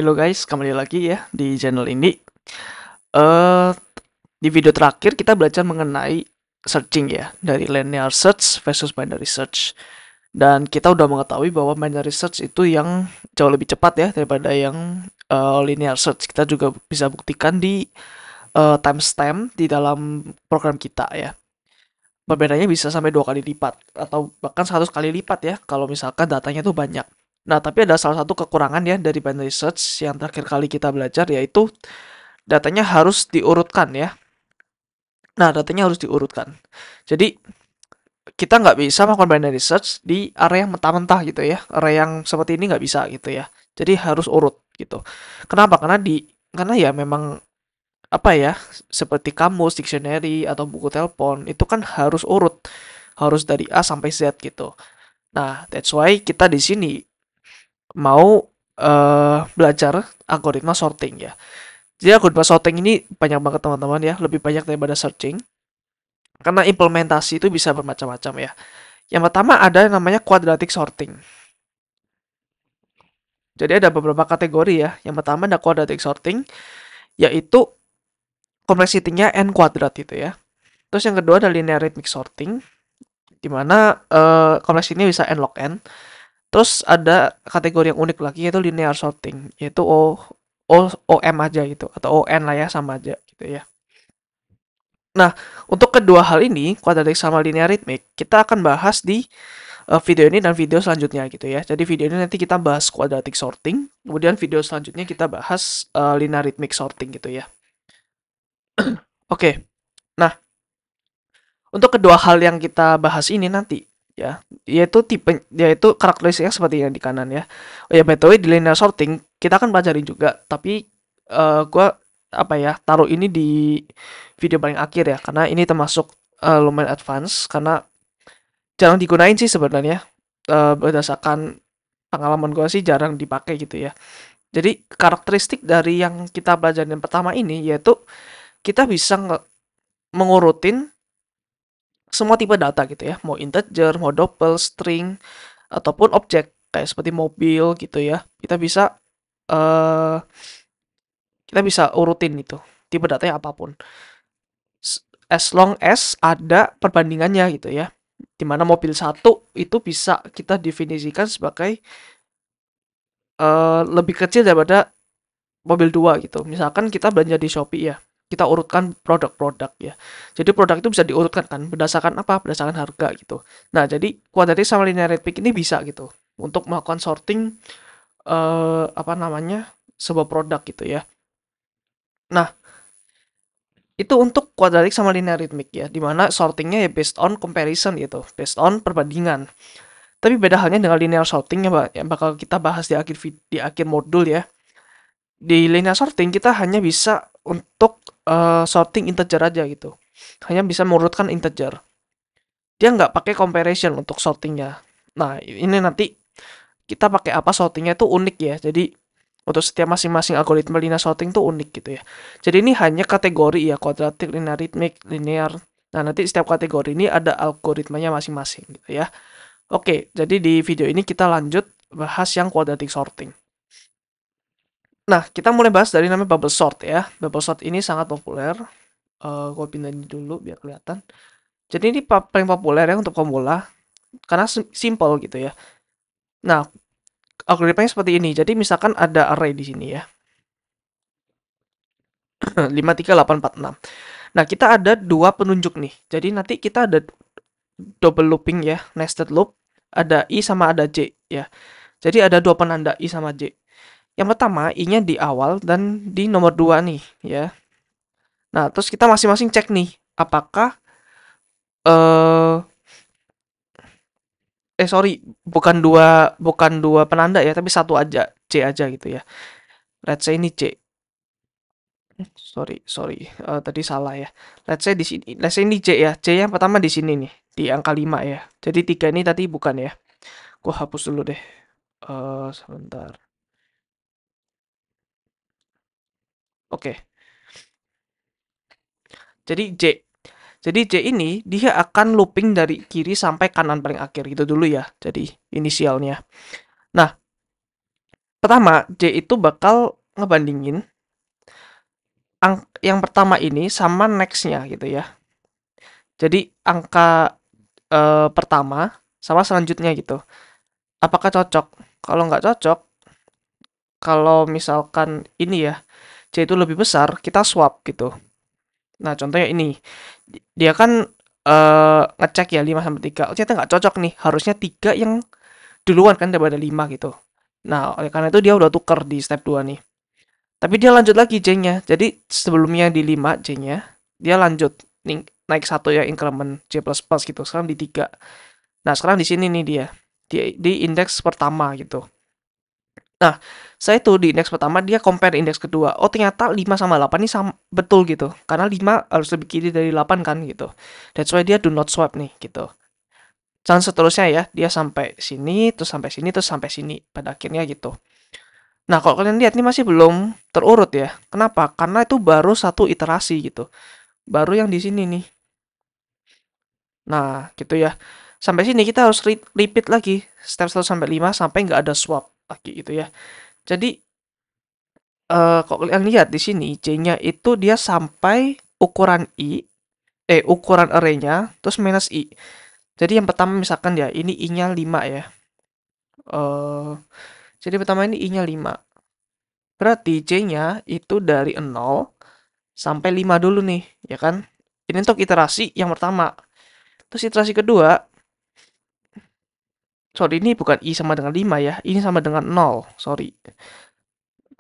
Halo guys, kembali lagi ya di channel ini. Eh, di video terakhir kita belajar mengenai searching ya, dari linear search versus binary search. Dan kita udah mengetahui bahwa binary search itu yang jauh lebih cepat ya daripada yang linear search. Kita juga bisa buktikan di timestamp di dalam program kita ya. Perbedaannya bisa sampai 2 kali lipat atau bahkan 100 kali lipat ya kalau misalkan datanya tuh banyak. Nah, tapi ada salah satu kekurangan ya dari binary search yang terakhir kali kita belajar, yaitu datanya harus diurutkan ya. Nah, datanya harus diurutkan. Jadi, kita nggak bisa melakukan binary search di area yang mentah-mentah gitu ya. Area yang seperti ini nggak bisa gitu ya. Jadi harus urut gitu. Kenapa? Karena ya memang apa ya, seperti kamus, dictionary, atau buku telepon, itu kan harus urut. Harus dari A sampai Z gitu. Nah, that's why kita di sini mau belajar algoritma sorting ya. Jadi algoritma sorting ini banyak banget teman-teman ya, lebih banyak daripada searching. Karena implementasi itu bisa bermacam-macam ya. Yang pertama ada yang namanya quadratic sorting. Jadi ada beberapa kategori ya. Yang pertama ada quadratic sorting, yaitu complexity-nya n kuadrat gitu ya. Terus yang kedua ada linear arithmetic sorting, di mana complexity-nya bisa n log n. Terus ada kategori yang unik lagi yaitu linear sorting, yaitu OM aja gitu, atau ON lah ya, sama aja gitu ya. Nah, untuk kedua hal ini, quadratic sama linear arithmetic, kita akan bahas di video ini dan video selanjutnya gitu ya. Jadi video ini nanti kita bahas quadratic sorting, kemudian video selanjutnya kita bahas linear arithmetic sorting gitu ya. Oke, nah untuk kedua hal yang kita bahas ini nanti ya, yaitu karakteristiknya seperti yang di kanan ya. Oh ya, by the way, di linear sorting kita akan pelajarin juga, tapi gua apa ya, taruh ini di video paling akhir ya, karena ini termasuk lumayan advance, karena jarang digunain sih sebenarnya. Berdasarkan pengalaman gue sih jarang dipakai gitu ya. Jadi karakteristik dari yang kita pelajarin pertama ini yaitu kita bisa mengurutin semua tipe data gitu ya, mau integer, mau double, string, ataupun objek kayak seperti mobil gitu ya. Eh kita bisa urutin itu tipe datanya apapun. As long as ada perbandingannya gitu ya. Dimana mobil satu itu bisa kita definisikan sebagai lebih kecil daripada mobil 2 gitu. Misalkan kita belanja di Shopee ya, kita urutkan produk-produk ya. Jadi produk itu bisa diurutkan kan berdasarkan apa? Berdasarkan harga gitu. Nah, jadi quadratic sama linear arithmetic ini bisa gitu untuk melakukan sorting apa namanya? Sebuah produk gitu ya. Nah, itu untuk quadratic sama linear arithmetic ya, dimana sortingnya ya based on comparison gitu, based on perbandingan. Tapi beda halnya dengan linear sorting yang bakal kita bahas di akhir modul ya. Di linear sorting kita hanya bisa untuk sorting integer aja gitu. Hanya bisa mengurutkan integer. Dia nggak pakai comparison untuk sortingnya. Nah, ini nanti kita pakai apa sortingnya itu unik ya. Jadi untuk setiap masing-masing algoritma linear sorting itu unik gitu ya. Jadi ini hanya kategori ya, quadratic, linear, arithmetic, linear. Nah, nanti setiap kategori ini ada algoritmanya masing-masing gitu ya. Oke, jadi di video ini kita lanjut bahas yang quadratic sorting. Nah, kita mulai bahas dari namanya bubble sort ya. Bubble sort ini sangat populer. Gue pindahin dulu biar kelihatan. Jadi ini paling populer ya untuk pemula karena simple gitu ya. Nah, algoritmanya seperti ini. Jadi misalkan ada array di sini ya. 5, 3, 8, 4, 6. Nah, kita ada dua penunjuk nih. Jadi nanti kita ada double looping ya, nested loop. Ada I sama ada J ya. Jadi ada dua penanda I sama J. Yang pertama, I-nya di awal dan di nomor 2 nih ya. Nah, terus kita masing-masing cek nih, apakah eh sorry, bukan dua penanda ya, tapi satu aja, C aja gitu ya. Let's say ini C. Sorry, tadi salah ya. Let's say ini C ya. C yang pertama di sini nih, di angka 5 ya. Jadi 3 ini tadi bukan ya. Gua hapus dulu deh. Sebentar. Oke. Jadi J. Jadi J ini dia akan looping dari kiri sampai kanan paling akhir gitu dulu ya. Jadi inisialnya. Nah, Pertama, J itu bakal ngebandingin yang pertama ini sama next-nya gitu ya. Jadi angka pertama sama selanjutnya gitu. Apakah cocok? Kalau nggak cocok, kalau misalkan ini ya, J itu lebih besar, kita swap gitu. Nah, contohnya ini. Dia kan ngecek ya 5 sampai 3. Oh, ternyata nggak cocok nih. Harusnya 3 yang duluan kan daripada 5 gitu. Nah, oleh karena itu dia udah tuker di step 2 nih. Tapi dia lanjut lagi J-nya. Jadi sebelumnya di 5 J-nya, dia lanjut naik satu ya increment J++ gitu. Sekarang di 3. Nah, sekarang di sini nih dia. Di indeks pertama gitu. Nah, saya tuh di indeks pertama dia compare indeks kedua. Oh, ternyata 5 sama 8 ini sama, betul gitu. Karena 5 harus lebih kiri dari 8 kan gitu. That's why dia do not swap nih gitu. Dan seterusnya ya, dia sampai sini, terus sampai sini, terus sampai sini. Pada akhirnya gitu. Nah, kalau kalian lihat ini masih belum terurut ya. Kenapa? Karena itu baru satu iterasi gitu. Baru yang di sini nih. Nah, gitu ya. Sampai sini kita harus repeat lagi. Step 1 sampai 5 sampai nggak ada swap lagi gitu ya. Jadi, kalau kalian lihat di sini, J-nya itu dia sampai ukuran I, ukuran array-nya, terus minus I. Jadi yang pertama misalkan ya, ini I-nya 5 ya. Eh, jadi pertama ini I-nya 5. Berarti J-nya itu dari 0 sampai 5 dulu nih, ya kan? Ini untuk iterasi yang pertama. Terus iterasi kedua, sorry ini bukan I sama dengan 5 ya, ini sama dengan 0, sorry.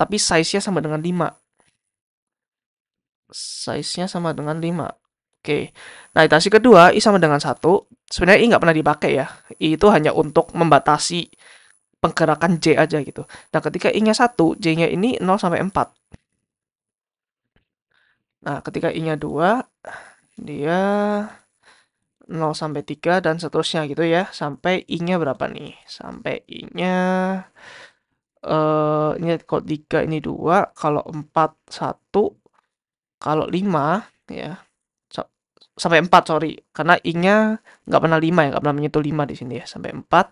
Tapi size-nya sama dengan 5. Size-nya sama dengan 5. Oke. Nah, iterasi kedua, I sama dengan 1. Sebenarnya I nggak pernah dipakai ya. I itu hanya untuk membatasi penggerakan J aja gitu. Nah, ketika I-nya 1, J-nya ini 0 sampai 4. Nah, ketika I-nya 2, dia 0 sampai 3 dan seterusnya gitu ya. Sampai I-nya berapa nih? Sampai I-nya ini kalau 3 ini 2, kalau 4 1, kalau 5 ya. Sampai 4 sorry. Karena I-nya nggak pernah 5 ya, nggak pernah menyentuh 5 di sini ya. Sampai 4.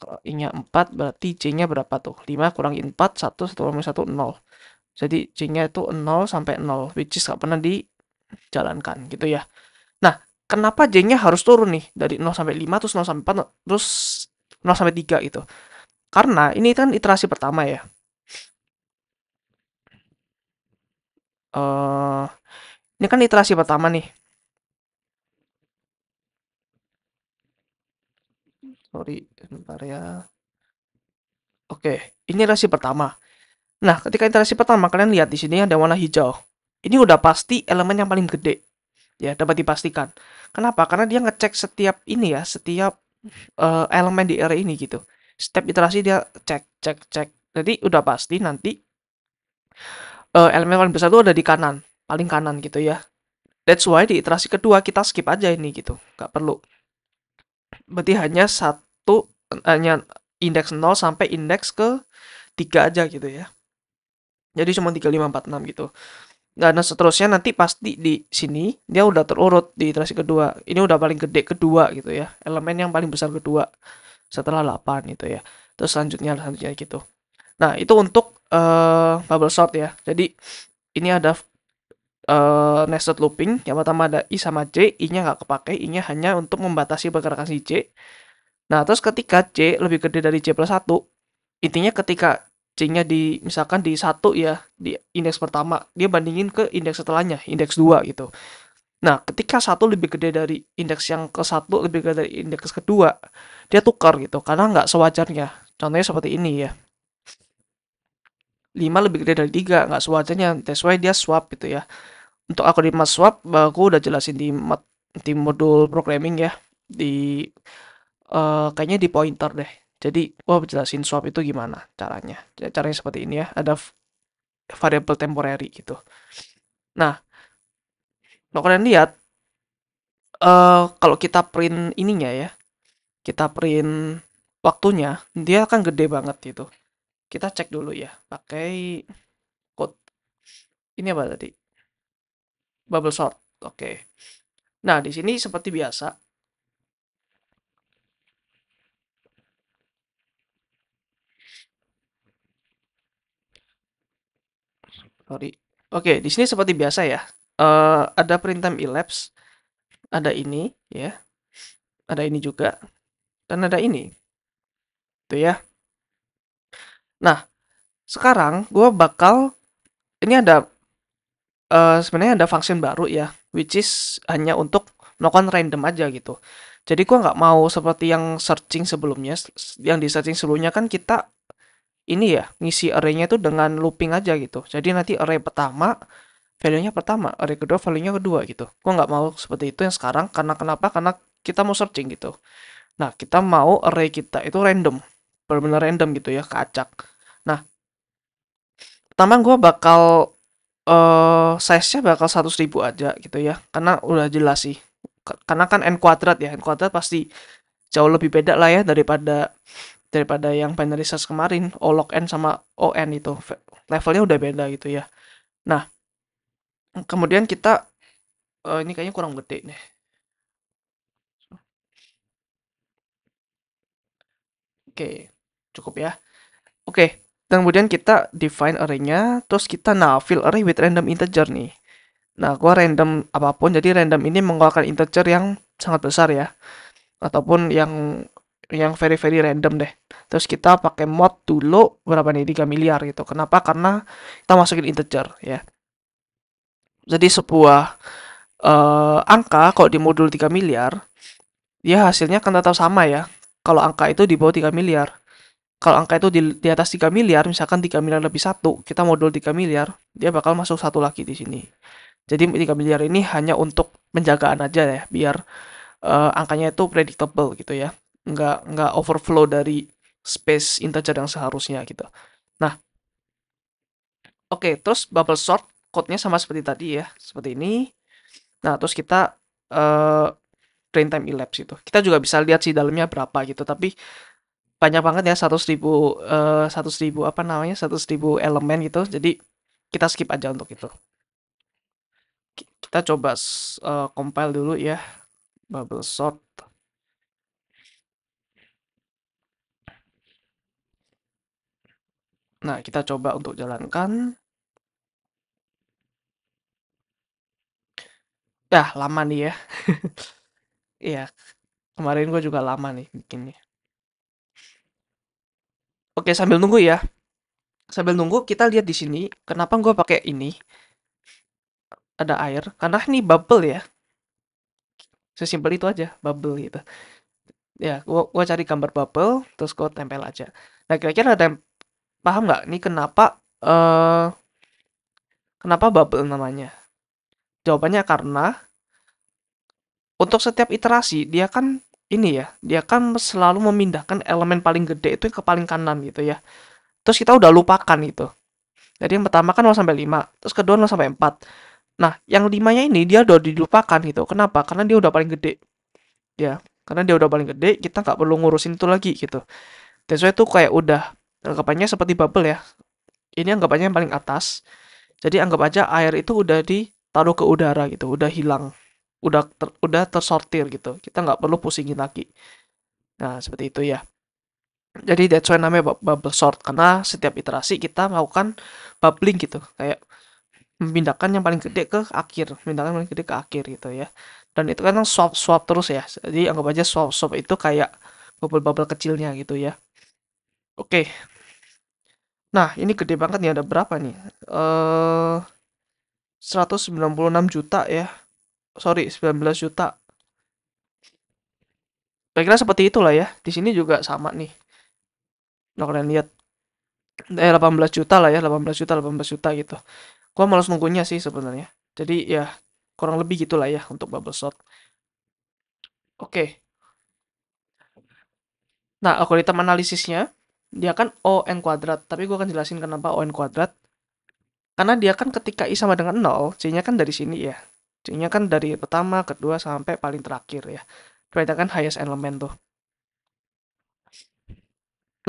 Kalau I-nya 4 berarti J-nya berapa tuh? 5 kurangi 4, 1, 1 kurang 1, 0. Jadi J-nya itu 0 sampai 0, which is nggak pernah dijalankan gitu ya. Nah, kenapa J-nya harus turun nih dari 0 sampai 5 terus 0 sampai 4 terus 0 sampai 3 gitu. Karena ini kan iterasi pertama ya. Eh ini kan iterasi pertama nih. Sorry, sebentar ya. Oke, ini iterasi pertama. Nah, ketika iterasi pertama kalian lihat di sini ada warna hijau. Ini udah pasti elemen yang paling gede. Ya, dapat dipastikan. Kenapa? Karena dia ngecek setiap ini ya, setiap elemen di array ini gitu. Step iterasi dia cek, cek, cek. Jadi udah pasti nanti elemen paling besar itu ada di kanan, paling kanan gitu ya. That's why di iterasi kedua kita skip aja ini gitu, nggak perlu. Berarti hanya indeks 0 sampai indeks ke 3 aja gitu ya. Jadi cuma 3, 5, 4, 6 gitu. Dan seterusnya nanti pasti di sini dia udah terurut di iterasi kedua. Ini udah paling gede kedua gitu ya. Elemen yang paling besar kedua setelah 8 gitu ya. Terus selanjutnya gitu. Nah, itu untuk bubble sort ya. Jadi ini ada nested looping. Yang pertama ada I sama J, I-nya nggak kepake, I-nya hanya untuk membatasi pergerakan si J. Nah, terus ketika J lebih gede dari J plus 1, intinya ketika J-nya misalkan di 1 ya, di indeks pertama, dia bandingin ke indeks setelahnya, indeks 2 gitu. Nah, ketika 1 lebih gede dari indeks yang ke 1, lebih gede dari indeks kedua, dia tukar gitu, karena nggak sewajarnya. Contohnya seperti ini ya. 5 lebih gede dari 3, nggak sewajarnya. That's why dia swap gitu ya. Untuk algoritma swap, aku udah jelasin di modul programming ya. Kayaknya di pointer deh. Jadi, jelasin swap itu gimana caranya. Caranya seperti ini ya. Ada variable temporary gitu. Nah, kalau kalian lihat, kalau kita print ininya ya, kita print waktunya, dia akan gede banget gitu. Kita cek dulu ya, pakai code. Ini apa tadi? Bubble sort. Oke. Nah, di sini seperti biasa, Sorry. Oke, di sini seperti biasa ya. Ada printtime elapse, ada ini ya, ada ini juga, dan ada ini. Tuh ya. Nah, sekarang gue bakal ini ada sebenarnya ada function baru ya, which is hanya untuk melakukan random aja gitu. Jadi gua nggak mau seperti yang searching sebelumnya, yang di searching sebelumnya kan kita ini ya, ngisi array-nya itu dengan looping aja gitu. Jadi nanti array pertama, value-nya pertama, array kedua, value-nya kedua gitu. Gua nggak mau seperti itu yang sekarang, karena kenapa? Karena kita mau searching gitu. Nah, kita mau array kita itu random, benar-benar random gitu ya, keacak. Nah, pertama gua bakal size-nya bakal 100.000 aja gitu ya. Karena udah jelas sih. Karena kan n kuadrat ya. N kuadrat pasti jauh lebih beda lah ya daripada daripada yang binary search kemarin. O log n sama O n itu. Levelnya udah beda gitu ya. Nah, kemudian kita ini kayaknya kurang gede nih. Oke, cukup ya. Oke, kemudian kita define array-nya, terus kita fill array with random integer nih. Nah, gua random apapun, jadi random ini mengeluarkan integer yang sangat besar ya. Ataupun yang very very random deh. Terus kita pakai mod dulu berapa nih 3 miliar gitu. Kenapa? Karena kita masukin integer ya. Jadi sebuah angka kalau di modul 3 miliar, dia hasilnya akan tetap sama ya. Kalau angka itu di bawah 3 miliar. Kalau angka itu di atas 3 miliar, misalkan 3 miliar lebih satu, kita modul 3 miliar, dia bakal masuk satu lagi di sini. Jadi 3 miliar ini hanya untuk penjagaan aja ya, biar angkanya itu predictable gitu ya, nggak overflow dari space integer yang seharusnya gitu. Nah, oke, terus bubble sort code-nya sama seperti tadi ya, seperti ini. Nah, terus kita uh, train time elapse itu. Kita juga bisa lihat sih dalamnya berapa gitu, tapi banyak banget ya 100.000 100.000 apa namanya 100.000 elemen gitu. Jadi kita skip aja untuk itu. Kita coba compile dulu ya bubble sort. Nah, kita coba untuk jalankan. Ya, lama nih ya. Iya, kemarin gue juga lama nih bikinnya. Oke, sambil nunggu ya. Sambil nunggu kita lihat di sini kenapa gue pakai ini ada air karena ini bubble ya. Sesimpel itu aja, bubble gitu. Ya, gua cari gambar bubble terus gue tempel aja. Nah, kira-kira ada yang paham nggak nih kenapa bubble namanya? Jawabannya karena untuk setiap iterasi dia kan ini ya, dia kan selalu memindahkan elemen paling gede itu ke paling kanan gitu ya. Terus kita udah lupakan gitu. Jadi yang pertama kan 0 sampai 5, terus kedua 0 sampai 4. Nah, yang limanya ini dia udah dilupakan gitu. Kenapa? Karena dia udah paling gede. Ya, karena dia udah paling gede, kita nggak perlu ngurusin itu lagi gitu. That's why itu kayak udah anggapannya seperti bubble ya. Ini anggapannya yang paling atas. Jadi anggap aja air itu udah ditaruh ke udara gitu, udah hilang. Udah tersortir gitu. Kita nggak perlu pusingin lagi. Nah, seperti itu ya. Jadi that's why namanya bubble sort karena setiap iterasi kita melakukan bubbling gitu. Kayak memindahkan yang paling gede ke akhir, memindahkan yang paling gede ke akhir gitu ya. Dan itu kan swap terus ya. Jadi anggap aja swap itu kayak bubble-bubble kecilnya gitu ya. Oke. Nah, ini gede banget nih, ada berapa nih? 196 juta ya. Sorry, 19 juta. Kira-kira seperti itulah ya. Di sini juga sama nih. Nah, kalian lihat 18 juta lah ya, 18 juta gitu. Gua malas nunggunya sih sebenarnya. Jadi ya kurang lebih gitulah ya untuk bubble sort. Oke. Nah, algoritma analisisnya dia kan O n kuadrat, tapi gue akan jelasin kenapa O n kuadrat. Karena dia kan ketika I sama dengan 0, C-nya kan dari sini ya. C-nya kan dari pertama, kedua, sampai paling terakhir ya. Berarti kan highest element tuh.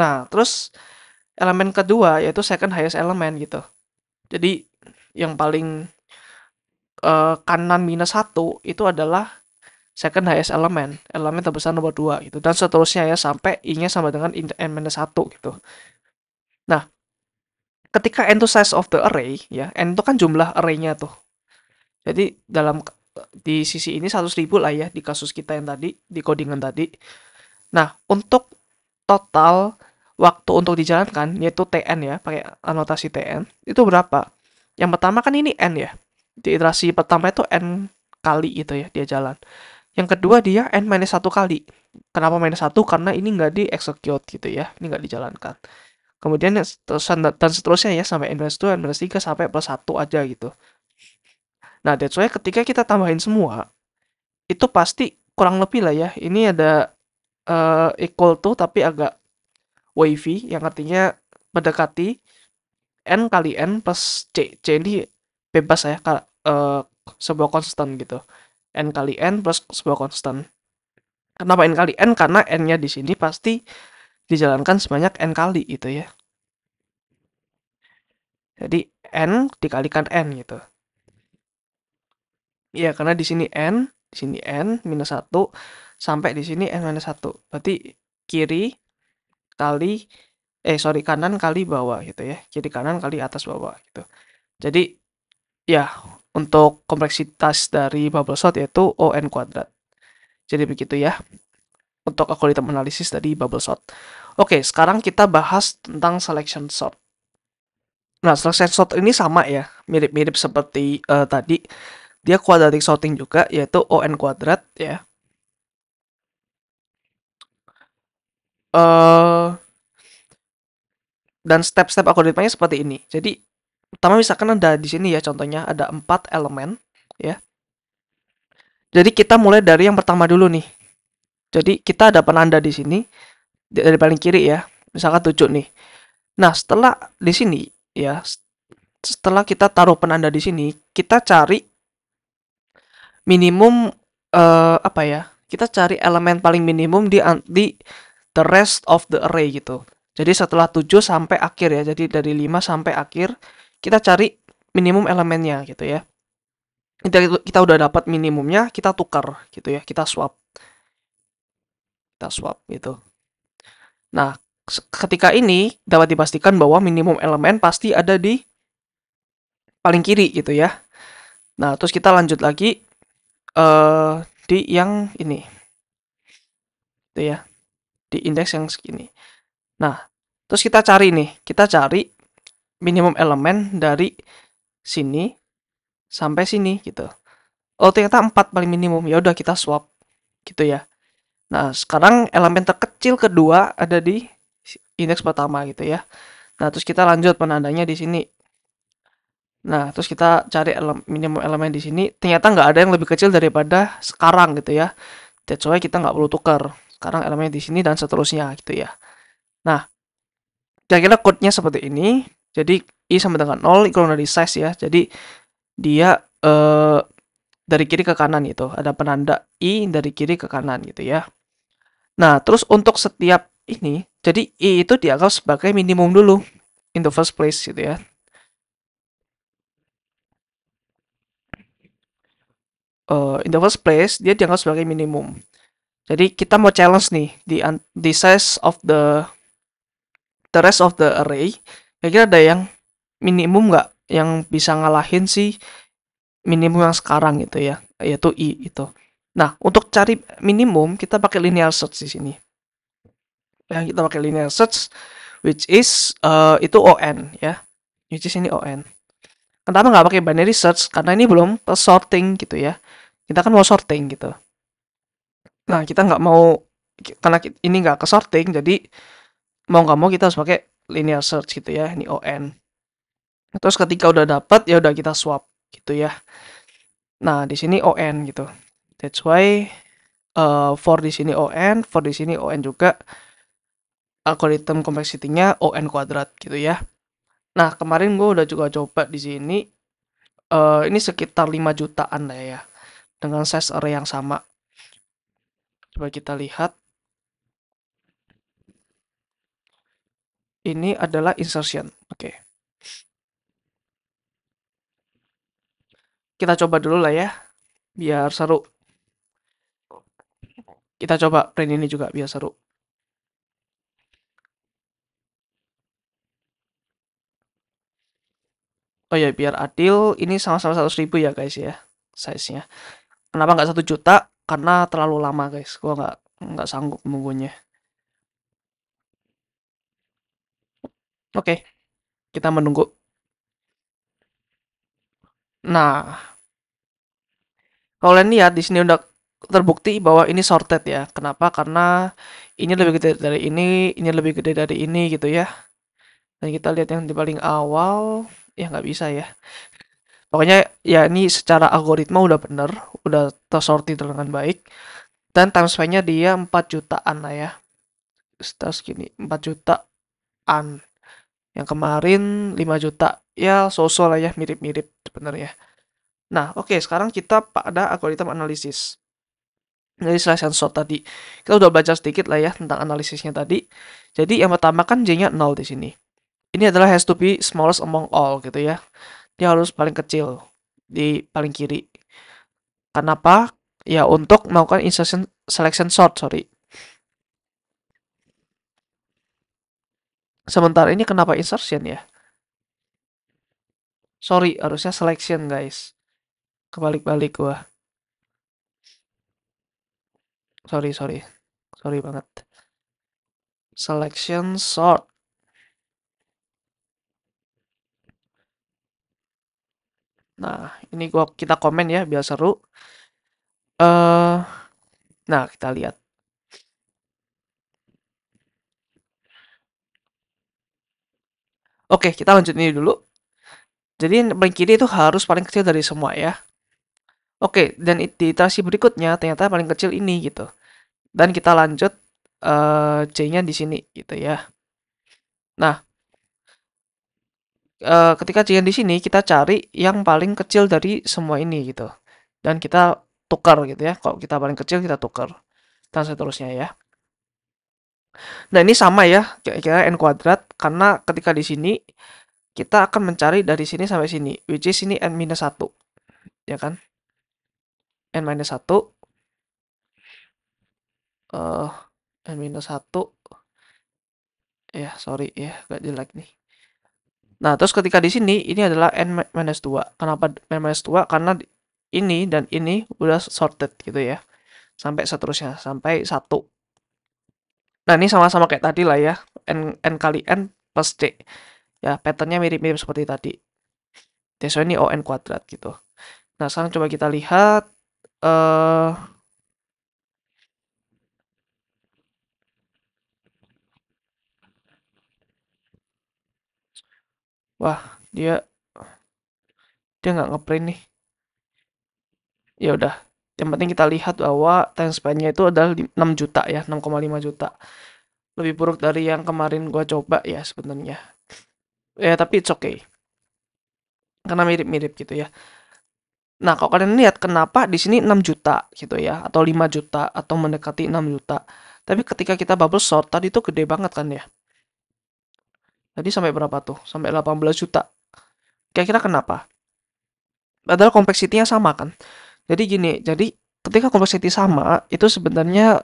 Nah, terus elemen kedua yaitu second highest element gitu. Jadi yang paling kanan minus 1 itu adalah second highest element, elemen terbesar nomor 2 gitu. Dan seterusnya ya sampai I-nya sama dengan n minus 1 gitu. Nah, ketika n itu size of the array, ya, n itu kan jumlah array-nya tuh. Jadi di sisi ini 100.000 lah ya, di kasus kita yang tadi, di codingan tadi. Nah, untuk total waktu untuk dijalankan, yaitu TN ya, pakai anotasi TN, itu berapa? Yang pertama kan ini N ya. Di iterasi pertama itu N kali gitu ya, dia jalan. Yang kedua dia N-1 kali. Kenapa -1? Karena ini nggak di-execute gitu ya, ini nggak dijalankan. Kemudian dan seterusnya ya, sampai N-2, N-3, sampai +1 aja gitu. Nah, that's why ketika kita tambahin semua, itu pasti kurang lebih lah ya. Ini ada equal to tapi agak wavy, yang artinya mendekati N kali N plus C. C ini bebas ya, sebuah konstan gitu. N kali N plus sebuah konstan. Kenapa N kali N? Karena N-nya di sini pasti dijalankan sebanyak N kali gitu ya. Jadi N dikalikan N gitu. Iya, karena di sini N -1, sampai di sini N-1. Berarti kiri kali, kanan kali bawah gitu ya. Kiri kanan kali atas bawah gitu. Jadi, ya, untuk kompleksitas dari bubble sort yaitu ON kuadrat. Jadi begitu ya, untuk algoritma analisis dari bubble sort. Oke, sekarang kita bahas tentang selection sort. Nah, selection sort ini sama ya, mirip-mirip seperti tadi. Dia quadratic sorting juga, yaitu ON kuadrat ya. Dan step-step algoritmanya seperti ini. Jadi, pertama misalkan ada di sini ya, contohnya ada 4 elemen ya. Jadi kita mulai dari yang pertama dulu nih. Jadi kita ada penanda di sini dari paling kiri ya. Misalkan 7 nih. Nah, setelah di sini ya, setelah kita taruh penanda di sini, kita cari minimum apa ya? Kita cari elemen paling minimum di the rest of the array gitu. Jadi setelah 7 sampai akhir ya. Jadi dari 5 sampai akhir kita cari minimum elemennya gitu ya. Kita udah dapat minimumnya, kita tukar gitu ya. Kita swap. Kita swap gitu. Nah, ketika ini dapat dipastikan bahwa minimum elemen pasti ada di paling kiri gitu ya. Nah, terus kita lanjut lagi di yang ini. Gitu ya. Di indeks yang segini. Nah, terus kita cari nih. Kita cari minimum elemen dari sini sampai sini gitu. Oh, ternyata 4 paling minimum. Ya udah kita swap gitu ya. Nah, sekarang elemen terkecil kedua ada di indeks pertama gitu ya. Nah, terus kita lanjut penandanya di sini. Nah, terus kita cari minimum elemen di sini. Ternyata nggak ada yang lebih kecil daripada sekarang gitu ya. That's why kita nggak perlu tukar. Sekarang elemen di sini dan seterusnya gitu ya. Nah, kira-kira code-nya seperti ini. Jadi, I sama dengan 0 kalau dari size ya. Jadi, dia dari kiri ke kanan gitu. Ada penanda I dari kiri ke kanan gitu ya. Nah, terus untuk setiap ini, jadi I itu dianggap sebagai minimum dulu in the first place gitu ya. In the first place, dia dianggap sebagai minimum. Jadi kita mau challenge nih di size of the rest of the array. Kira-kira ada yang minimum nggak yang bisa ngalahin si minimum yang sekarang gitu ya, yaitu I itu. Nah, untuk cari minimum kita pakai linear search di sini. Ya, kita pakai linear search which is itu ON ya. Which is ini ON. Kenapa nggak pakai binary search? Karena ini belum sorting gitu ya. Kita kan mau sorting gitu. Nah, kita nggak mau, karena ini nggak ke sorting, jadi mau nggak mau kita harus pakai linear search gitu ya. Ini ON. Terus ketika udah dapat ya udah kita swap gitu ya. Nah, di sini ON gitu. That's why for di sini ON, for di sini ON juga. Algoritma complexity-nya ON kuadrat gitu ya. Nah, kemarin gue udah juga coba di sini. Ini sekitar 5 jutaan lah ya. Dengan size array yang sama. Coba kita lihat. Ini adalah insertion. Oke. Kita coba dulu lah ya. Biar seru. Kita coba print ini juga biar seru. Oh ya, biar adil, ini sama-sama 100.000 ya guys ya, size-nya. Kenapa nggak 1 juta? Karena terlalu lama guys, gua nggak sanggup menunggunya. Oke, kita menunggu. Nah, kalau kalian lihat di sini udah terbukti bahwa ini sorted ya. Kenapa? Karena ini lebih gede dari ini lebih gede dari ini gitu ya. Dan kita lihat yang di paling awal, ya nggak bisa ya. Pokoknya ya ini secara algoritma udah bener, udah tersortir dengan baik. Dan time span-nya dia 4 jutaan lah ya. Terus gini, 4 jutaan. Yang kemarin 5 juta. Ya, so-so lah ya, mirip-mirip sebenarnya. Nah, oke, sekarang kita pada algoritma analisis. Dari selection sort tadi. Kita udah belajar sedikit lah ya tentang analisisnya tadi. Jadi yang pertama kan J-nya 0 di sini. Ini adalah has to be smallest among all gitu ya. Dia harus paling kecil di paling kiri. Kenapa? Ya untuk melakukan insertion selection sort, sorry. Sementara ini kenapa insertion ya? Sorry, harusnya selection guys. Kebalik-balik gua. Sorry, sorry. Sorry banget. Selection sort. Nah, ini kita komen ya biar seru. Nah, kita lihat. Oke, kita lanjut ini dulu. Jadi yang paling kiri itu harus paling kecil dari semua ya. Oke, dan di iterasi berikutnya ternyata paling kecil ini gitu. Dan kita lanjut C-nya di sini gitu ya. Nah, ketika C-nya di sini kita cari yang paling kecil dari semua ini gitu. Dan kita tukar gitu ya. Kalau kita paling kecil kita tukar. Dan seterusnya ya. Nah, ini sama ya, kira-kira n kuadrat karena ketika di sini kita akan mencari dari sini sampai sini, which is ini n-1, ya kan? N-1 eh n-1 ya, sorry ya, agak jelek nih. Nah, terus ketika di sini ini adalah n-2. Kenapa n-2? Karena ini dan ini udah sorted gitu ya. Sampai seterusnya, sampai 1. Nah, ini sama-sama kayak tadi lah ya. N kali n plus C. Ya, patternnya mirip-mirip seperti tadi. So, ini ON kuadrat gitu. Nah, sekarang coba kita lihat. eh Wah, dia dia nggak ngeprint nih. Ya udah. Yang penting kita lihat bahwa time span-nya itu adalah 6 juta ya, 6,5 juta. Lebih buruk dari yang kemarin gua coba ya sebenarnya. Ya, tapi it's okay. Karena mirip-mirip gitu ya. Nah, kalau kalian lihat kenapa di sini 6 juta gitu ya, atau 5 juta, atau mendekati 6 juta. Tapi ketika kita bubble sort, tadi tuh gede banget kan ya. Tadi sampai berapa tuh? Sampai 18 juta. Kira-kira kenapa? Padahal kompleksitinya sama kan. Jadi gini, jadi ketika kompleksiti sama, itu sebenarnya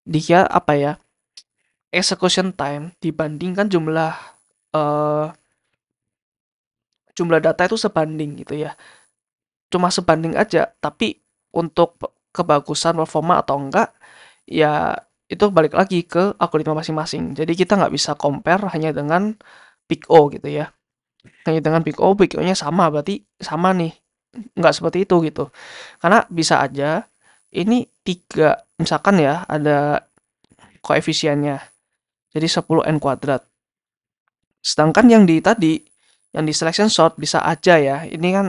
dia apa ya? Execution time dibandingkan eh, jumlah data itu sebanding gitu ya. Cuma sebanding aja, tapi untuk kebagusan performa atau enggak, ya itu balik lagi ke algoritma masing-masing. Jadi kita nggak bisa compare hanya dengan Big O gitu ya. Hanya dengan Big O-nya sama, berarti sama nih. Nggak seperti itu gitu. Karena bisa aja ini 3, misalkan ya ada koefisiennya. Jadi 10n kuadrat. Sedangkan yang di tadi, yang di selection sort bisa aja ya. Ini kan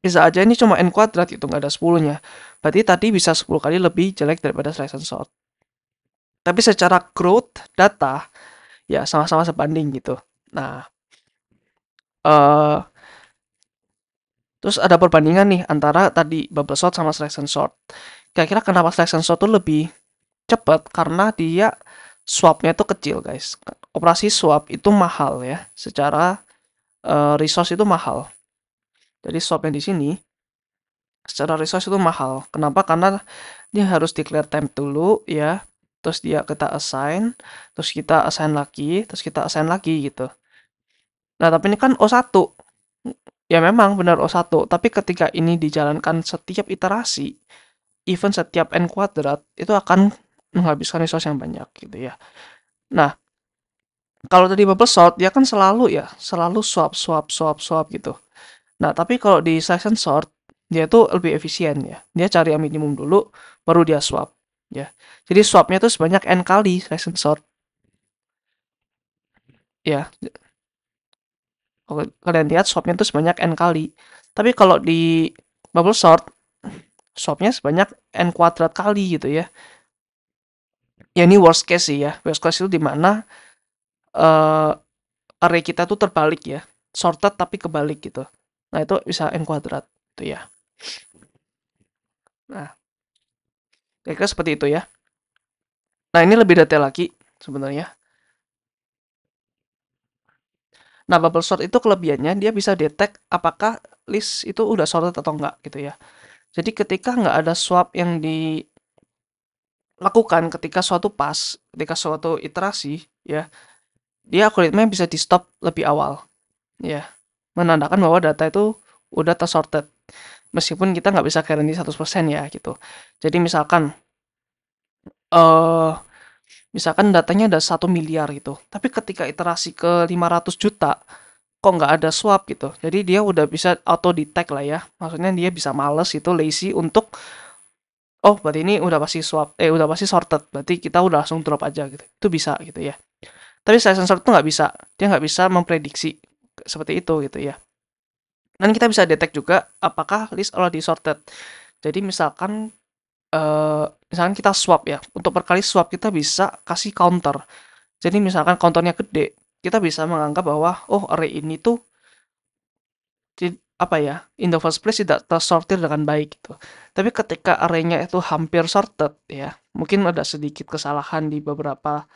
bisa aja ini cuma n kuadrat itu nggak ada 10-nya. Berarti tadi bisa 10 kali lebih jelek daripada selection sort. Tapi secara growth data ya sama-sama sebanding gitu. Nah, eh terus ada perbandingan nih antara tadi bubble sort sama selection sort. Kira-kira kenapa selection sort tuh lebih cepat? Karena dia swapnya itu kecil, guys. Operasi swap itu mahal ya. Secara resource itu mahal. Jadi swapnya di sini secara resource itu mahal. Kenapa? Karena dia harus declare temp dulu ya. Terus kita assign, terus kita assign lagi gitu. Nah, tapi ini kan O1. Ya memang benar O1, tapi ketika ini dijalankan setiap iterasi, even setiap n kuadrat, itu akan menghabiskan resource yang banyak gitu ya. Nah, kalau tadi bubble sort, dia kan selalu ya, selalu swap, swap, swap, swap gitu. Nah, tapi kalau di session sort, dia tuh lebih efisien ya. Dia cari yang minimum dulu, baru dia swap ya. Jadi swapnya tuh sebanyak n kali session sort ya. Kalau kalian lihat swapnya tuh sebanyak n kali. Tapi kalau di bubble sort, swapnya sebanyak n kuadrat kali gitu ya. Ya ini worst case sih ya. Worst case itu dimana array kita tuh terbalik ya. Sorted tapi kebalik gitu. Nah itu bisa n kuadrat gitu ya. Nah, kira-kira seperti itu ya. Nah ini lebih detail lagi sebenarnya. Nah bubble sort itu kelebihannya dia bisa detect apakah list itu udah sorted atau enggak gitu ya. Jadi ketika nggak ada swap yang dilakukan ketika suatu pass, ketika suatu iterasi ya, dia algoritma bisa di stop lebih awal ya, menandakan bahwa data itu udah tersorted meskipun kita nggak bisa guarantee 100% ya gitu. Jadi eh misalkan datanya ada 1 miliar gitu, tapi ketika iterasi ke 500 juta kok nggak ada swap gitu, jadi dia udah bisa auto detect lah ya, maksudnya dia bisa males itu lazy untuk oh berarti ini udah pasti swap, udah pasti sorted, berarti kita udah langsung drop aja gitu, itu bisa gitu ya. Tapi session sort itu nggak bisa, dia nggak bisa memprediksi seperti itu gitu ya. Dan kita bisa detect juga apakah list already sorted. Jadi misalkan kita swap ya, untuk per kali swap kita bisa kasih counter. Jadi misalkan counternya gede, kita bisa menganggap bahwa oh array ini tuh apa ya, in the first place tidak tersortir dengan baik gitu. Tapi ketika arraynya itu hampir sorted ya, mungkin ada sedikit kesalahan di beberapa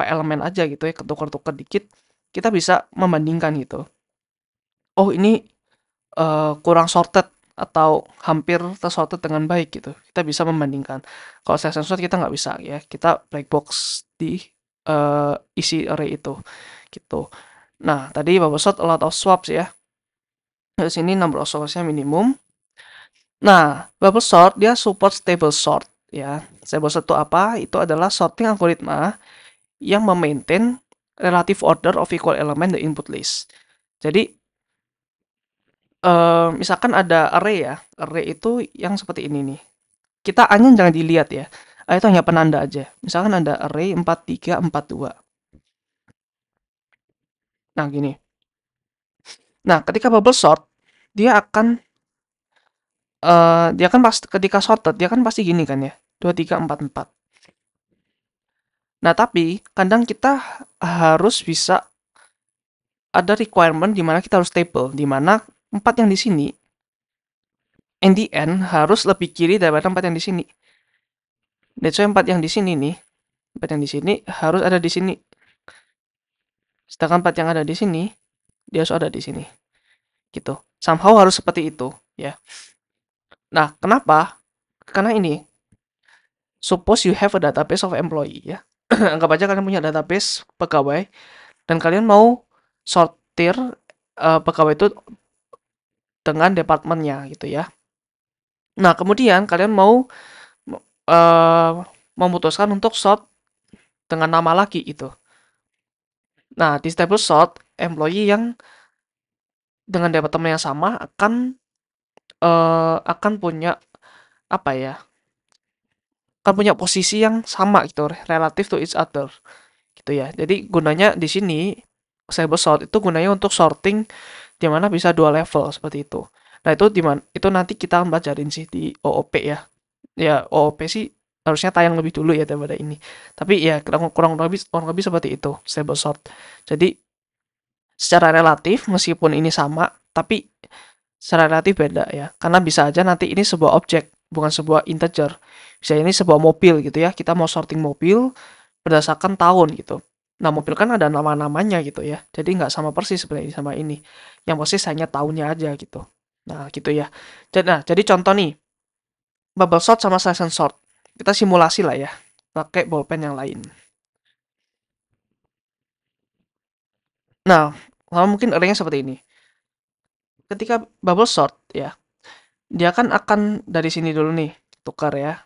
elemen aja gitu ya, ketukar-tukar dikit, kita bisa membandingkan gitu. Oh ini kurang sorted atau hampir tersorted dengan baik gitu. Kita bisa membandingkan. Kalau saya sensor kita nggak bisa ya. Kita black box di isi array itu gitu. Nah, tadi bubble sort a lot of swaps ya. Di sini number of swaps minimum. Nah, bubble sort dia support stable sort ya. Stable sort itu apa? Itu adalah sorting algoritma yang memaintain relative order of equal element the input list. Jadi misalkan ada array ya, array itu yang seperti ini nih. Kita A-nya jangan dilihat ya. A itu hanya penanda aja. Misalkan ada array 4342. Nah, gini. Nah, ketika bubble sort, dia akan pas ketika sorted dia kan pasti gini kan ya. 2344. Nah, tapi kadang kita harus bisa ada requirement di mana kita harus stable, di mana 4 yang di sini in the end harus lebih kiri daripada 4 yang di sini. That's why 4 yang di sini nih, 4 yang di sini harus ada di sini. Sedangkan 4 yang ada di sini, dia harus ada di sini. Gitu. Somehow harus seperti itu, ya. Nah, kenapa? Karena ini, suppose you have a database of employee, ya. Anggap aja kalian punya database pegawai, dan kalian mau sortir pegawai itu dengan departemennya, gitu ya. Nah, kemudian kalian mau memutuskan untuk sort dengan nama lagi, itu. Nah, di stable sort, employee yang dengan departemen yang sama akan punya apa ya? Akan punya posisi yang sama gitu, relative to each other gitu ya. Jadi gunanya di sini stable sort itu gunanya untuk sorting di mana bisa dua level seperti itu. Nah, itu di mana itu nanti kita pelajarin sih di OOP ya. Ya, OOP sih harusnya tayang lebih dulu ya daripada ini. Tapi ya kurang lebih seperti itu stable sort. Jadi secara relatif meskipun ini sama, tapi secara relatif beda ya. Karena bisa aja nanti ini sebuah objek, bukan sebuah integer. Bisa ini sebuah mobil gitu ya. Kita mau sorting mobil berdasarkan tahun gitu. Nah, mobil kan ada nama-namanya gitu ya. Jadi nggak sama persis sebenarnya sama ini. Yang persis hanya tahunnya aja gitu. Nah, gitu ya. Jadi contoh nih, bubble sort sama session sort. Kita simulasi lah ya. Pakai bolpen yang lain. Nah, sama mungkin arraynya seperti ini. Ketika bubble sort ya, dia kan akan dari sini dulu nih, tukar ya.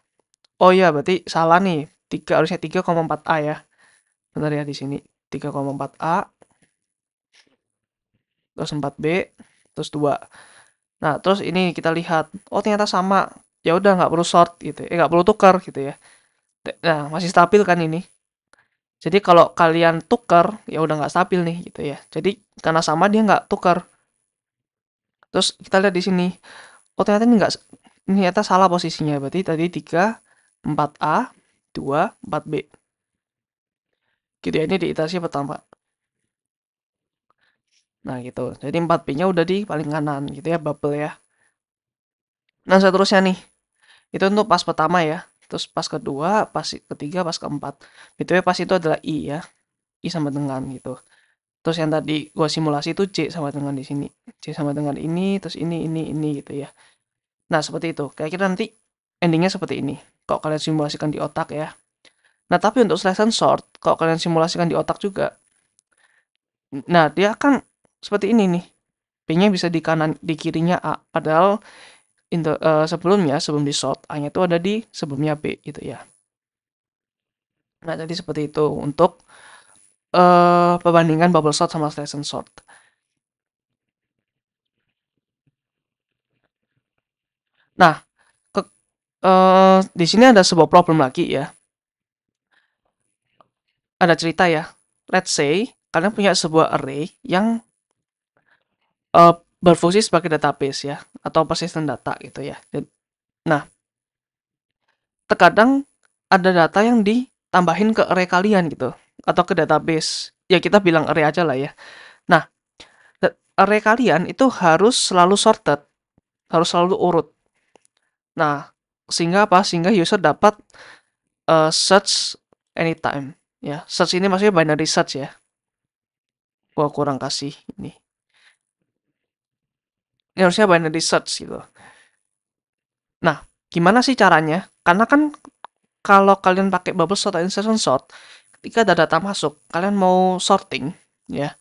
Oh iya, berarti salah nih. Harusnya 3,4A ya. Benar ya di sini. 3,4A, terus 4B, terus 2. Nah, terus ini kita lihat, oh ternyata sama. Ya udah nggak perlu sort gitu. Nggak perlu tukar gitu ya. Nah, masih stabil kan ini. Jadi kalau kalian tukar, ya udah nggak stabil nih gitu ya. Jadi karena sama dia nggak tukar. Terus kita lihat di sini, oh ternyata ini ternyata salah posisinya. Berarti tadi 3, 4A, 2, 4B. Gitu ya, ini di iterasi pertama. Nah gitu, jadi 4B-nya udah di paling kanan gitu ya, bubble ya. Nah seterusnya nih, itu untuk pas pertama ya. Terus pas kedua, pas ketiga, pas keempat. BTW pas itu adalah I ya, I sama dengan gitu. Terus yang tadi gua simulasi itu C sama dengan di sini. C sama dengan ini, terus ini gitu ya. Nah seperti itu, kayak kita nanti endingnya seperti ini. Kalau kalian simulasikan di otak ya. Nah tapi untuk selection sort, kalau kalian simulasikan di otak juga, nah dia kan seperti ini nih. P-nya bisa di kanan, di kirinya A. Padahal sebelumnya, sebelum di sort, A-nya itu ada di sebelumnya B gitu ya. Nah, jadi seperti itu untuk perbandingan bubble sort sama selection sort. Nah, ke, di sini ada sebuah problem lagi ya. Ada cerita ya. Let's say kalian punya sebuah array yang uh, berfungsi sebagai database ya, atau persistent data gitu ya. Nah, terkadang ada data yang ditambahin ke array kalian gitu, atau ke database. Ya kita bilang array aja lah ya. Nah, array kalian itu harus selalu sorted, harus selalu urut. Nah, sehingga apa? Sehingga user dapat search anytime. Ya, search ini maksudnya binary search ya. Gua kurang kasih ini. Ini harusnya binary search gitu. Nah, gimana sih caranya? Karena kan kalau kalian pakai bubble sort atau insertion sort, ketika ada data masuk, kalian mau sorting, ya,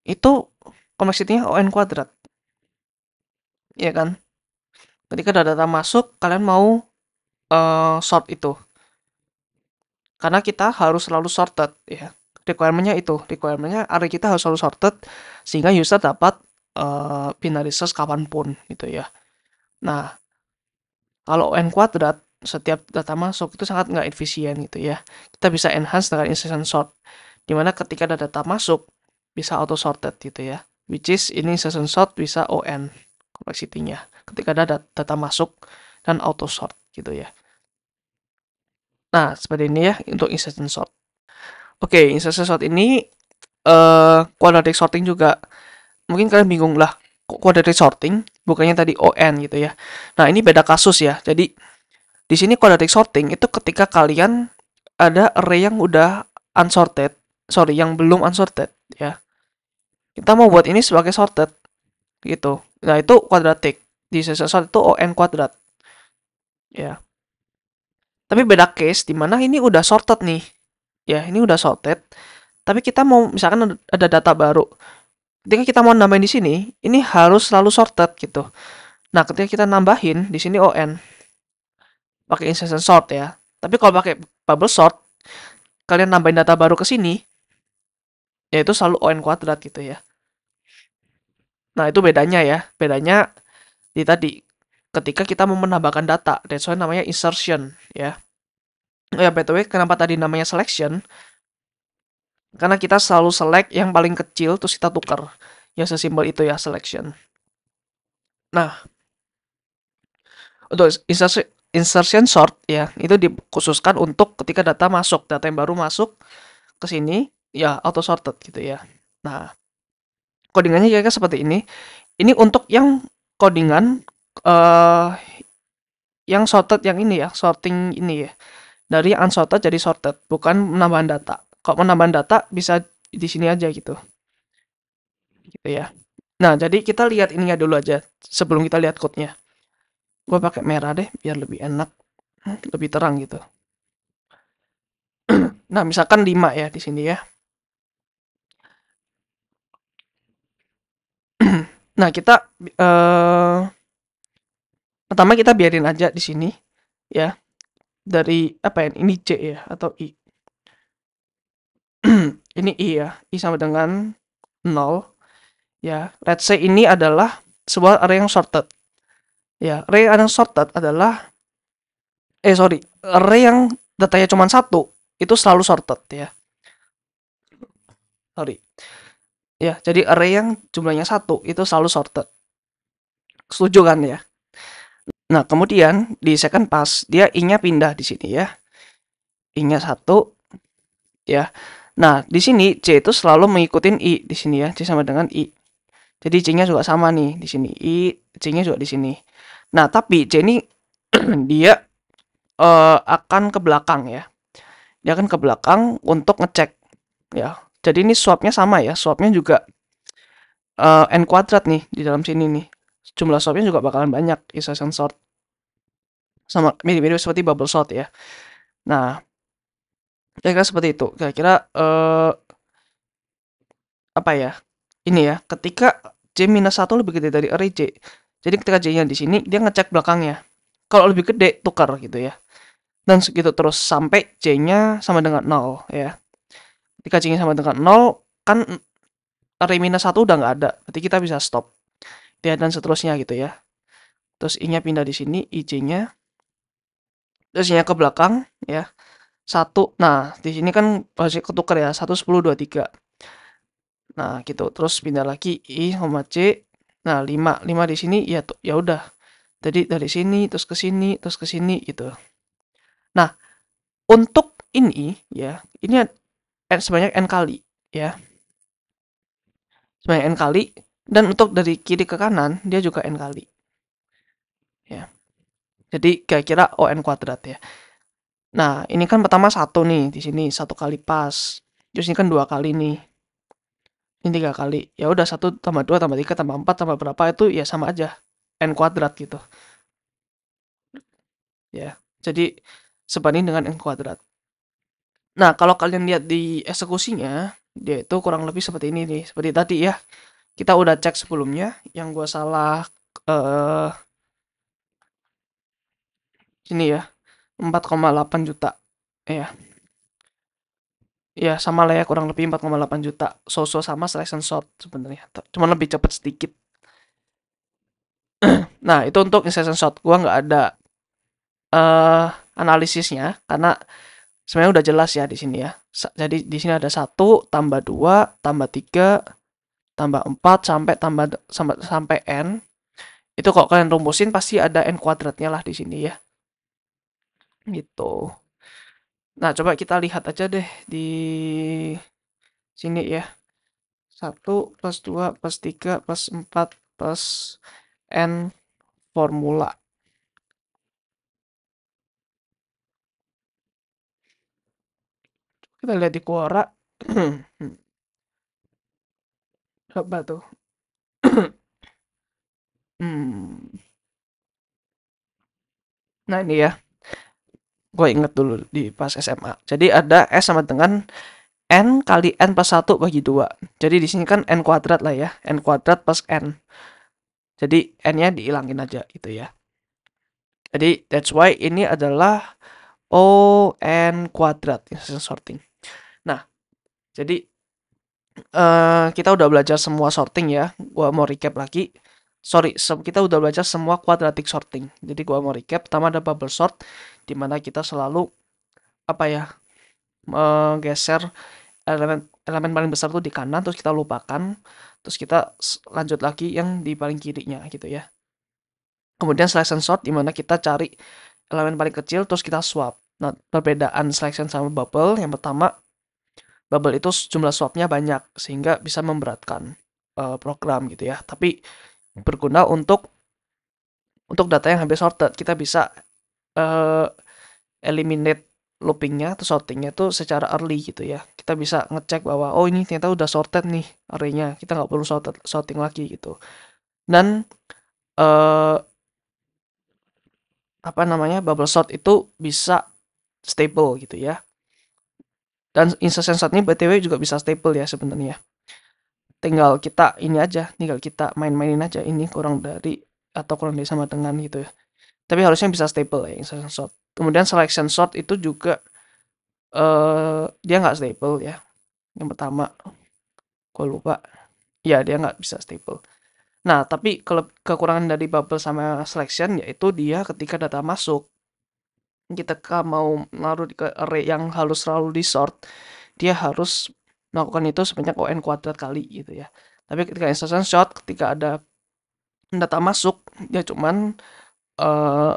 itu complexity-nya ON kuadrat. Ya kan? Ketika ada data masuk, kalian mau sort itu. Karena kita harus selalu sorted ya. Requirement-nya itu, requirement-nya array kita harus selalu sorted sehingga user dapat binary search kapanpun gitu ya. Nah, kalau n kuadrat setiap data masuk itu sangat nggak efisien gitu ya. Kita bisa enhance dengan insertion sort, dimana ketika ada data masuk bisa auto sorted gitu ya. Which is ini insertion sort bisa on complexity-nya ketika ada data masuk dan auto sort gitu ya. Nah, seperti ini ya untuk insertion sort. Oke, insertion sort ini quadratic sorting juga. Mungkin kalian bingung lah, kok quadratic sorting bukannya tadi ON gitu ya. Nah, ini beda kasus ya. Jadi di sini quadratic sorting itu ketika kalian ada array yang udah unsorted, sorry, yang belum unsorted ya. Kita mau buat ini sebagai sorted gitu. Nah, itu quadratic. Di insertion sort itu ON kuadrat ya. Tapi beda case di mana ini udah sorted nih. Ya, ini udah sorted. Tapi kita mau misalkan ada data baru. Ketika kita mau nambahin di sini, ini harus selalu sorted gitu. Nah, ketika kita nambahin di sini ON pakai insertion sort ya. Tapi kalau pakai bubble sort, kalian nambahin data baru ke sini, yaitu selalu ON kuadrat gitu ya. Nah, itu bedanya ya. Bedanya di tadi ketika kita mau menambahkan data, that's why namanya insertion ya. Oh ya, by the way, kenapa tadi namanya selection? Karena kita selalu select yang paling kecil terus kita tukar. Ya sesimpel itu ya selection. Nah, untuk insertion sort ya, itu dikhususkan untuk ketika data masuk, data yang baru masuk ke sini ya auto sorted gitu ya. Nah, codingannya kira-kira seperti ini. Ini untuk yang codingan eh yang sorted yang ini ya, sorting ini ya. Dari unsorted jadi sorted, bukan penambahan data. Kalau penambahan data bisa di sini aja gitu. Gitu ya. Nah, jadi kita lihat ininya dulu aja sebelum kita lihat code-nya. Gue pakai merah deh biar lebih enak, lebih terang gitu. Nah, misalkan 5 ya di sini ya. Nah, kita pertama kita biarin aja di sini ya. Dari apa ya? Ini C ya atau I. Ini I ya. I sama dengan 0 ya. Let's say ini adalah sebuah array yang sorted. Ya, array yang sorted adalah sorry, array yang datanya cuma satu itu selalu sorted ya. Sorry. Ya, jadi array yang jumlahnya satu itu selalu sorted. Setuju kan ya? Nah, kemudian di second pass dia I-nya pindah di sini ya. I-nya satu ya. Nah, di sini C itu selalu mengikuti I di sini ya. C sama dengan I. Jadi C-nya juga sama nih di sini. I, C-nya juga di sini. Nah, tapi C ini dia akan ke belakang ya. Dia akan ke belakang untuk ngecek ya. Jadi ini swapnya sama ya. Swapnya juga n kuadrat nih di dalam sini nih. Jumlah swapnya juga bakalan banyak insertion sort. Sama mirip-mirip seperti bubble sort ya. Nah, kira-kira seperti itu. Kira-kira apa ya? Ini ya, ketika C-1 lebih gede dari array J. Jadi ketika J-nya di sini, dia ngecek belakangnya. Kalau lebih gede, tukar gitu ya. Dan segitu terus sampai J-nya sama dengan 0 ya. Ketika J-nya sama dengan 0, kan array -1 udah nggak ada. Berarti kita bisa stop. Ya, dan seterusnya gitu ya. Terus I-nya pindah di sini, IJ-nya. Terus I-nya ke belakang ya. 1. Nah, di sini kan masih ketukar ya. 1, 10, 2, 3. Nah, gitu. Terus pindah lagi I sama C. Nah, 5. 5 di sini ya ya udah. Jadi dari sini terus ke sini terus ke sini gitu. Nah, untuk ini ya, ini sebanyak n kali ya. Sebanyak n kali dan untuk dari kiri ke kanan dia juga n kali. Ya. Jadi kira-kira ON kuadrat ya. Nah, ini kan pertama 1 nih di sini 1 kali pas. Terus ini kan 2 kali nih. Ini 3 kali. Ya udah 1 tambah 2 tambah 3 tambah 4 tambah berapa itu ya sama aja. N kuadrat gitu. Ya. Jadi sebanding dengan N kuadrat. Nah, kalau kalian lihat di eksekusinya, dia itu kurang lebih seperti ini nih. Seperti tadi ya. Kita udah cek sebelumnya. Yang gue salah sini ya. 4,8 juta. Ya. Ya, sama lah ya kurang lebih 4,8 juta. So-so sama selection sort sebenarnya. Cuma lebih cepat sedikit. Nah, itu untuk selection sort. Gua nggak ada analisisnya karena sebenarnya udah jelas ya di sini ya. Jadi di sini ada 1 tambah 2 tambah 3 tambah 4 sampai n. Itu kalau kalian rumusin pasti ada n kuadratnya lah di sini ya. Gitu. Nah, coba kita lihat aja deh di sini ya. 1 plus 2 plus 3 plus 4 plus n formula. Kita lihat di Quora. Apa tuh? Nah, ini ya. Gue inget dulu di pas SMA. Jadi ada S sama dengan N kali N plus 1 bagi 2. Jadi di sini kan N kuadrat lah ya. N kuadrat plus N. Jadi N-nya dihilangin aja gitu ya. Jadi that's why ini adalah ON kuadrat sorting. Nah, jadi kita udah belajar semua sorting ya. Gua mau recap lagi. Sorry, kita udah belajar semua quadratic sorting. Jadi gua mau recap. Pertama ada bubble sort, di mana kita selalu apa ya, menggeser elemen paling besar tuh di kanan, terus kita lupakan, terus kita lanjut lagi yang di paling kirinya gitu ya. Kemudian selection sort, di mana kita cari elemen paling kecil, terus kita swap. Nah, perbedaan selection sama bubble, yang pertama, bubble itu jumlah swapnya banyak, sehingga bisa memberatkan program gitu ya. Tapi berguna untuk data yang hampir sorted. Kita bisa eliminate loopingnya atau sortingnya itu secara early gitu ya. Kita bisa ngecek bahwa oh ini ternyata udah sorted nih arraynya. Kita nggak perlu sorting lagi gitu. Dan apa namanya, bubble sort itu bisa stable gitu ya. Dan insertion sort ini BTW juga bisa stable ya sebenarnya. tinggal kita ini aja, tinggal kita main-mainin aja ini kurang dari atau kurang dari sama dengan gitu ya. Tapi harusnya bisa stable ya insertion sort. Kemudian selection sort itu juga dia nggak stable ya. Yang pertama, gue lupa. Ya, dia nggak bisa stable. Nah, tapi kekurangan dari bubble sama selection yaitu dia ketika data masuk, kita mau naruh ke array yang harus selalu di sort, dia harus melakukan itu sebanyak ON kuadrat kali gitu ya. Tapi ketika insertion sort, ketika ada data masuk, dia cuman uh,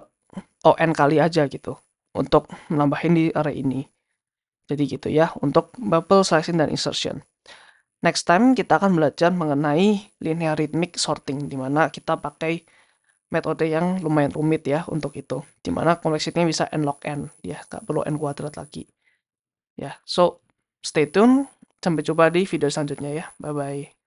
ON kali aja gitu untuk menambahin di array ini. Jadi gitu ya untuk bubble selection dan insertion. Next time kita akan belajar mengenai linearithmic sorting, di mana kita pakai metode yang lumayan rumit ya untuk itu, di mana kompleksitinya bisa n log n, ya nggak perlu n kuadrat lagi. Ya, so stay tune, sampai jumpa di video selanjutnya ya, bye bye.